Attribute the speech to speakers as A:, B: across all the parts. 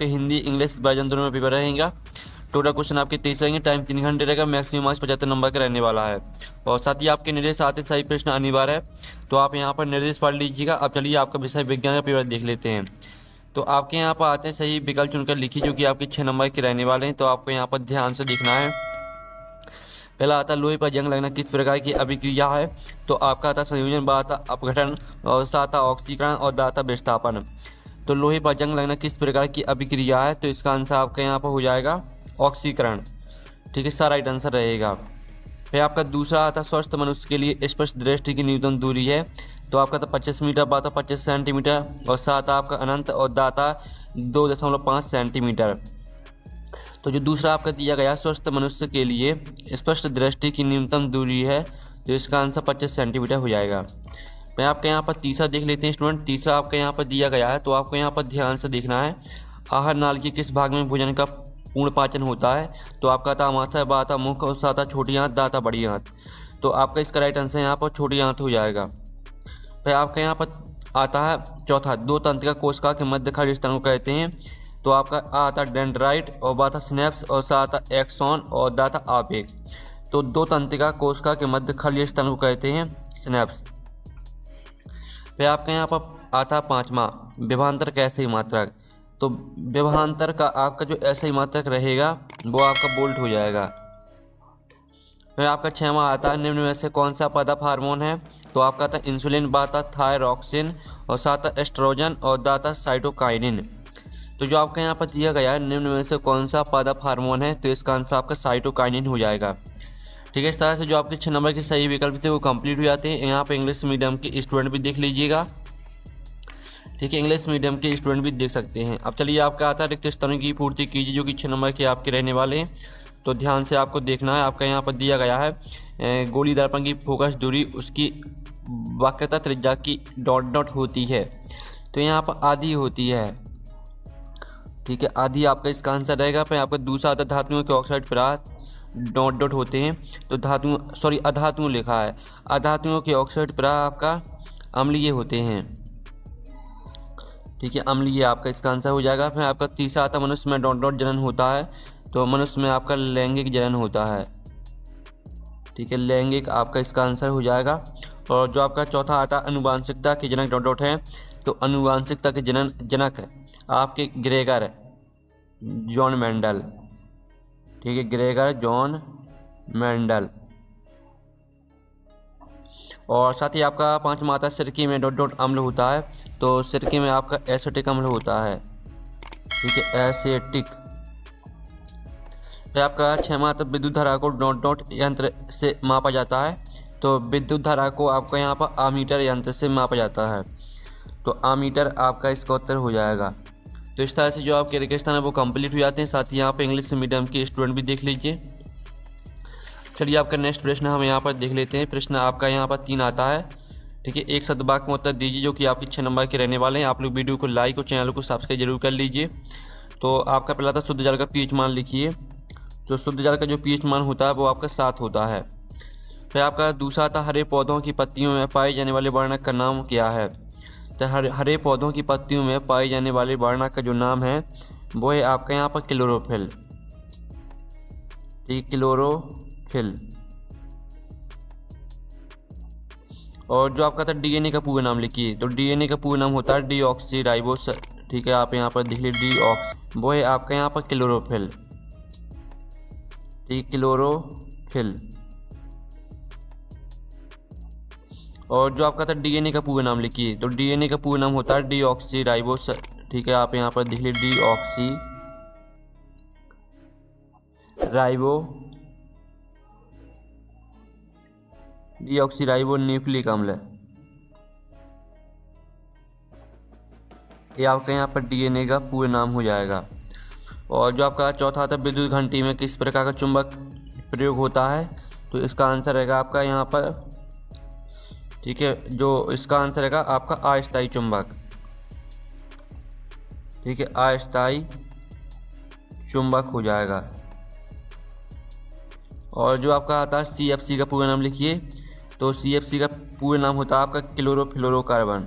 A: आपके Hindi English version दोनों में पेपर रहेगा। टोटल क्वेश्चन आपके 30 रहेंगे, टाइम 3 घंटे रहेगा, मैक्सिमम मार्क्स 75 नंबर का रहने वाला है। और साथ ही आपके निर्देश आते सही प्रश्न अनिवार्य है, तो आप यहाँ पर निर्देश पढ़ लीजिएगा। अब चलिए आपका विषय विज्ञान का पेपर देख लेते हैं। तो आपके यहाँ पर आते हैं सही विकल्प चुनकर लिखिए जो कि आपके 6 नंबर के रहने वाले हैं। तो आपको यहाँ पर ध्यान से देखना है। पहला आता लोहे पर जंग लगना किस प्रकार की अभिक्रिया है। तो आपका आता संयोजन, ब आता अपघटन, और सा आता ऑक्सीकरण, और द आता विस्थापन। तो लोहे पर जंग लगना किस प्रकार की अभिक्रिया है, तो इसका आंसर आपका यहाँ पर हो जाएगा ऑक्सीकरण। ठीक है, इसका राइट आंसर रहेगा। फिर आपका दूसरा आता स्वस्थ मनुष्य के लिए स्पष्ट दृष्टि की न्यूनतम दूरी है। तो आपका था 25 मीटर, ब आता 25 सेंटीमीटर, और सा आता आपका अनंत, और द आता 2.5 सेंटीमीटर। तो जो दूसरा आपका दिया गया स्वस्थ मनुष्य के लिए स्पष्ट दृष्टि की न्यूनतम दूरी है, तो इसका आंसर 25 सेंटीमीटर हो जाएगा। मैं आपके यहाँ पर तीसरा देख लेते हैं स्टूडेंट। तीसरा आपका यहाँ पर दिया गया है, तो आपको यहाँ पर ध्यान से देखना है। आहार नाल के किस भाग में भोजन का पूर्ण पाचन होता है। तो आपका था अमाशय, ब आता मुख, और सा आता छोटी आंत, द आता बड़ी आंत। तो आपका इसका राइट आंसर यहाँ पर छोटी आंत हो जाएगा। फिर आपका यहाँ पर आता है चौथा, दो तंत्रिका कोशिका के मध्य खंड स्तन को कहते हैं। तो आपका आ आता डेंड्राइट, और ब आता स्नैप्स, और सा आता एक्सॉन, और द आता आवेग। तो दो तंत्रिका कोशिका के मध्य खंड स्तन को कहते हैं स्नैप्स। फिर आपके यहाँ पर आता पांचवा, विभवांतर का ऐसे ही मात्रक। तो विभवांतर का आपका जो ऐसा ही मात्रक रहेगा वो आपका बोल्ट हो जाएगा। फिर आपका छठवां आता है निम्न में से कौन सा पादप हार्मोन है। तो आपका था इंसुलिन, ब आता थायरॉक्सिन, और सा आता एस्ट्रोजन, और द आता साइटोकाइनिन। तो जो आपका यहाँ पर दिया गया है निम्न में से कौन सा पादप हार्मोन है, तो इसका आंसर आपका साइटोकाइनिन हो जाएगा। ठीक है, इस तरह से जो आपके 6 नंबर के सही विकल्प थे वो कंप्लीट हो जाते हैं। यहाँ पे इंग्लिश मीडियम के स्टूडेंट भी देख लीजिएगा। ठीक है, इंग्लिश मीडियम के स्टूडेंट भी देख सकते हैं। अब चलिए आपका आता है रिक्त स्थानों की पूर्ति कीजिए जो कि 6 नंबर के आपके रहने वाले हैं। तो ध्यान से आपको देखना है। आपका यहाँ पर दिया गया है गोली दर्पण की फोकस दूरी उसकी वक्रता त्रिज्या की डॉट डॉट होती है। तो यहाँ पर आधी होती है। ठीक है, आधी आपका इसका आंसर रहेगा। फिर आपका दूसरा आता धातुओं के ऑक्साइड पदार्थ डॉट डॉट होते हैं। तो अधातुओं लिखा है। अधातुओं के ऑक्साइड पदार्थ आपका अम्लीय होते हैं। ठीक है, अम्लीय आपका इसका आंसर हो जाएगा। फिर आपका तीसरा आता मनुष्य में डॉट डॉट जनन होता है। तो मनुष्य में आपका लैंगिक जनन होता है। ठीक है, लैंगिक आपका इसका आंसर हो जाएगा। और जो आपका चौथा आता अनुवांशिकता के जनक डॉट डॉट है। तो अनुवांशिकता के जनक आपके ग्रेगर जॉन मेंडल। ठीक है, ग्रेगर जॉन मेंडल। और साथ ही आपका पांचवा आता सिरके में डॉट डॉट अम्ल होता है। तो सिरके में आपका एसिटिक अम्ल होता है। ठीक है, एसिटिक। फिर आपका छठवां आता विद्युत धारा को डॉट डॉट यंत्र से मापा जाता है। तो विद्युत धारा को आपका यहाँ पर आमीटर यंत्र से मापा जाता है। तो आमीटर आपका इसका उत्तर हो जाएगा। तो इस तरह से जो आपके रिक्वेस्टन है वो कंप्लीट हो जाते हैं। साथ ही यहाँ पे इंग्लिश मीडियम के स्टूडेंट भी देख लीजिए। चलिए आपका नेक्स्ट प्रश्न हम यहाँ पर देख लेते हैं। प्रश्न आपका यहाँ पर 3 आता है। ठीक है, एक सदवाक्य में उत्तर दीजिए जो कि आपके 6 नंबर के रहने वाले हैं। आप लोग वीडियो को लाइक और चैनल को सब्सक्राइब जरूर कर लीजिए। तो आपका पहला था शुद्ध जल का पीएच मान लिखिए। तो शुद्ध जल का जो पीएच मान होता है वो आपका 7 होता है। फिर आपका दूसरा था हरे पौधों की पत्तियों में पाए जाने वाले वर्णक का नाम क्या है। तो हरे पौधों की पत्तियों में पाए जाने वाले वर्णक का जो नाम है वो है आपका यहाँ पर क्लोरोफिल। ठीक, क्लोरोफिल। और जो आपका था डीएनए का पूरा नाम लिखिए। तो डीएनए का पूरा नाम होता है डीऑक्सी राइबोस। ठीक है, आप यहाँ पर देख लीजिए डीऑक्स, वो है आपका यहाँ पर क्लोरोफिल। ठीक, क्लोरोफिल। और जो आपका था डीएनए का पूरा नाम लिखिए। तो डीएनए का पूरा नाम होता है डीऑक्सी राइबोस। ठीक है, आप यहाँ पर देख लीजिए डीऑक्सी राइबो डीऑक्सीराइबो न्यूक्लिक अम्ल। ये आपका यहाँ पर डीएनए का पूरा नाम हो जाएगा। और जो आपका चौथा आता है विद्युत घंटी में किस प्रकार का चुंबक प्रयोग होता है। तो इसका आंसर रहेगा आपका यहाँ पर, ठीक है, जो इसका आंसर रहेगा आपका अस्थायी चुंबक। ठीक है, अस्थायी चुंबक हो जाएगा। और जो आपका आता है सीएफसी का पूरा नाम लिखिए। तो सीएफसी का पूरा नाम होता है आपका क्लोरोफ्लोरोकार्बन।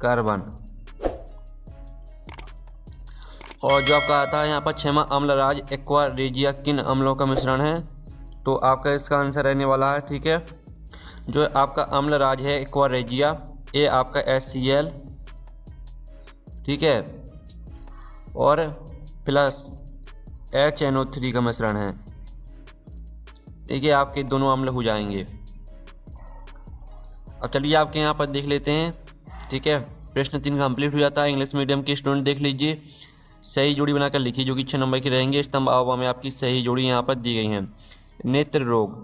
A: कार्बन। और जो आपका आता है यहाँ पर छेमा अम्ल राज एक्वा रेजिया किन अम्लों का मिश्रण है? तो आपका इसका आंसर रहने वाला है, ठीक है, जो आपका अम्ल राज है एक्वा रेजिया, ये आपका HCl, ठीक है, और प्लस HNO3 का मिश्रण है, ठीक है, आपके दोनों अम्ल हो जाएंगे। अब चलिए आपके यहाँ पर देख लेते हैं, ठीक है, प्रश्न 3 कंप्लीट हो जाता है। इंग्लिश मीडियम के स्टूडेंट देख लीजिए, सही जोड़ी बनाकर लिखिए जो कि 6 नंबर की रहेंगे। स्तंभ अवयव में आपकी सही जोड़ी यहाँ पर दी गई हैं। नेत्र रोग,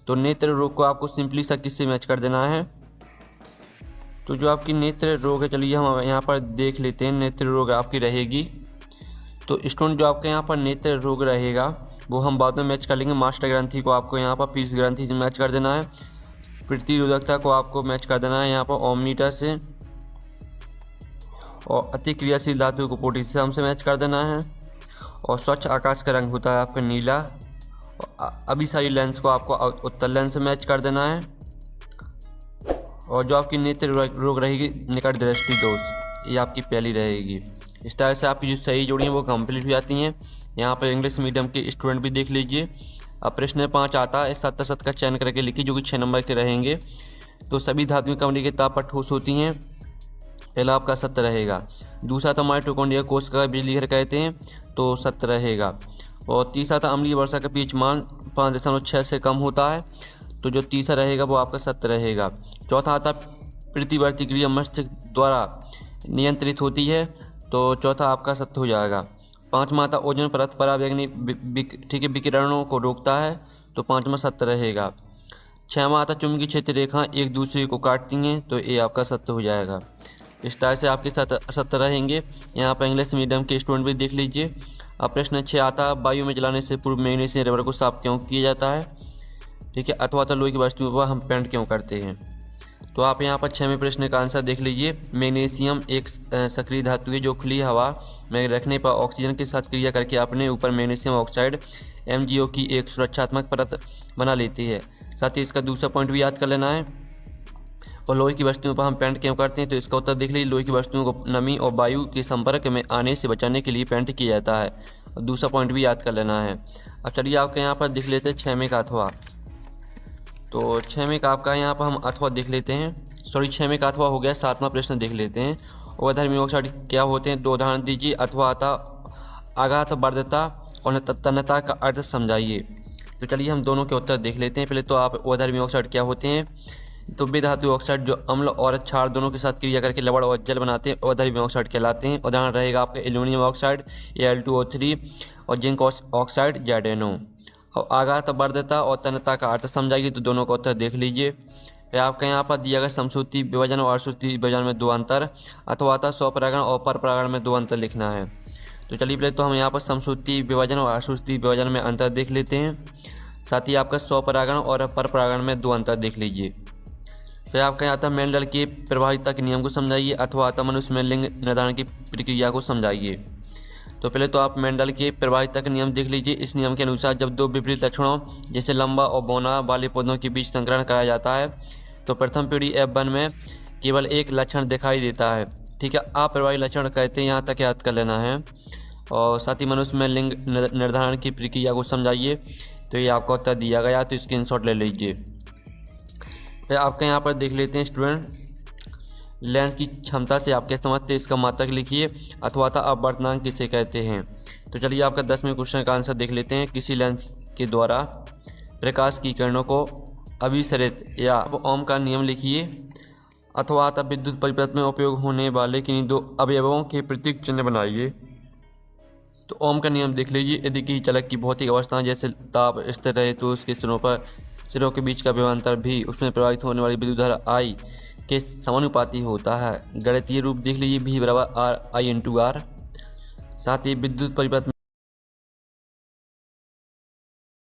A: तो नेत्र रोग को आपको सिंपली सा किससे मैच कर देना है? तो जो आपकी नेत्र रोग है, चलिए हम यहाँ पर देख लेते हैं। नेत्र रोग आपकी रहेगी, तो स्टूडेंट जो आपके यहाँ पर नेत्र रोग रहेगा वो हम बाद में मैच कर लेंगे। मास्टर ग्रंथि को आपको यहाँ पर पीस ग्रंथि से मैच कर देना है। प्रतिरोधकता को आपको मैच कर देना है यहाँ पर ओमनीटा से, और अति क्रियाशील धातु को पोटेशियम से मैच कर देना है। और स्वच्छ आकाश का रंग होता है आपका नीला। अभिसारी लेंस को आपको उत्तल लेंस से मैच कर देना है। और जो आपकी नेत्र रोग रहेगी निकट दृष्टि दोष, ये आपकी पहली रहेगी। इस तरह से आपकी जो सही जोड़ी हैं वो कंप्लीट हो जाती हैं। यहाँ पर इंग्लिश मीडियम के स्टूडेंट भी देख लीजिए। अब प्रश्न 5 आता है, 7 का चयन करके लिखिए जो कि 6 नंबर के रहेंगे। तो सभी धातुएं कमरे के ताप पर ठोस होती हैं, पहला आपका सत्य रहेगा। दूसरा था माइटोकॉन्ड्रिया कोश का बिजली घर कहते हैं, तो सत्य रहेगा। और तीसरा था अम्लीय वर्षा का पीएच मान 5.6 से कम होता है, तो जो तीसरा रहेगा वो आपका सत्य रहेगा। चौथा आता प्रतिवर्ती क्रिया मस्तिष्क द्वारा नियंत्रित होती है, तो चौथा आपका सत्य हो जाएगा। पाँचवा आता ओजोन परत परावैंगनी ठीक है विकिरणों को रोकता है, तो पाँचवा सत्य रहेगा। छठवां आता चुंबकीय क्षेत्र रेखा एक दूसरे को काटती हैं, तो ये आपका सत्य हो जाएगा। इस तरह से आपके साथ असत्य रहेंगे। यहाँ पर इंग्लिश मीडियम के स्टूडेंट भी देख लीजिए। अब प्रश्न 6 आता वायु में जलाने से पूर्व मैग्नीशियम रबर को साफ क्यों किया जाता है? ठीक है, अथवा लोहे की वस्तुओं पर हम पेंट क्यों करते हैं? तो आप यहाँ पर 6वें प्रश्न का आंसर देख लीजिए। मैग्नीशियम एक सक्रिय धातु है जो खुली हवा में रखने पर ऑक्सीजन के साथ क्रिया करके अपने ऊपर मैग्नीशियम ऑक्साइड MgO की एक सुरक्षात्मक परत बना लेती है। साथ ही इसका दूसरा पॉइंट भी याद कर लेना है। और लोहे की वस्तुओं पर हम पेंट क्यों करते हैं? तो इसका उत्तर देख लीजिए। लोहे की वस्तुओं को नमी और वायु के संपर्क में आने से बचाने के लिए पेंट किया जाता है। और दूसरा पॉइंट भी याद कर लेना है। अब चलिए आपके यहाँ पर देख लेते हैं 6वें का अथवा। तो 6वें का आपका यहाँ पर हम अथवा देख लेते हैं। 6वें का अथवा हो गया। 7वां प्रश्न देख लेते हैं। अवधर्मी ऑक्साइड क्या होते हैं? 2 उदाहरण दीजिए। अथवा आता आघात वर्धता और तन्यता का अर्थ समझाइए। तो चलिए हम दोनों के उत्तर देख लेते हैं। पहले तो आप अवधर्मी ऑक्साइड क्या होते हैं? तो बेधातु ऑक्साइड जो अम्ल और क्षार दोनों के साथ क्रिया करके लवण और जल बनाते हैं अवधर्मी ऑक्साइड कहलाते हैं। उदाहरण रहेगा आपका एल्यूमिनियम ऑक्साइड Al2O3 और जिंक ऑक्साइड ZnO। और आघात वर्धता और तन्यता का अर्थ समझाइए। तो दोनों का उत्तर देख लीजिए। फिर आपका यहाँ पर दिया गया समसूत्री विभाजन और असूत्री विभाजन में 2 अंतर, अथवा आता स्वपरागण और परपरागण में 2 अंतर लिखना है। तो चलिए पहले तो हम यहाँ पर समसूत्री विभाजन और असूत्री विभाजन में अंतर देख लेते हैं। साथ ही आपका स्वपरागण और परपरागण में 2 अंतर देख लीजिए। फिर आपका यहाँ आता मेंडल के प्रभाविता के नियम को समझाइए, अथवा आता मनुष्य में लिंग निर्धारण की प्रक्रिया को समझाइए। तो पहले तो आप मेंडल के प्रभाविता का नियम देख लीजिए। इस नियम के अनुसार जब 2 विपरीत लक्षणों जैसे लंबा और बौना वाले पौधों के बीच संकरण कराया जाता है तो प्रथम पीढ़ी F1 में केवल एक लक्षण दिखाई देता है। ठीक है, अप्रभावी लक्षण कहते हैं, यहाँ तक याद कर लेना है। और साथ ही मनुष्य में लिंग निर्धारण की प्रक्रिया को समझाइए। तो ये आपका उत्तर दिया गया, तो स्क्रीनशॉट ले लीजिए। फिर आपके यहाँ पर देख लेते हैं स्टूडेंट, लेंस की क्षमता से आप क्या समझते हैं? इसका मात्रक लिखिए। अथवा अपवर्तनांक किसे कहते हैं? तो चलिए आपका 10वें क्वेश्चन का आंसर देख लेते हैं। किसी लेंस के द्वारा प्रकाश की किरणों को अभिसरित या ओम का नियम लिखिए। अथवा विद्युत परिपथ में उपयोग होने वाले किन्हीं 2 अवयवों के प्रतीक चिन्ह बनाइए। तो ओम का नियम देख लीजिए। यदि किसी चलक की भौतिक अवस्था जैसे ताप स्थिर रहे तो उसके सिरों के बीच का विभवांतर भी उसमें प्रभावित होने वाली विद्युत धारा I के समानुपाती होता है। गणितीय रूप देख लीजिए, V = R I × R। साथ ही विद्युत परिपथ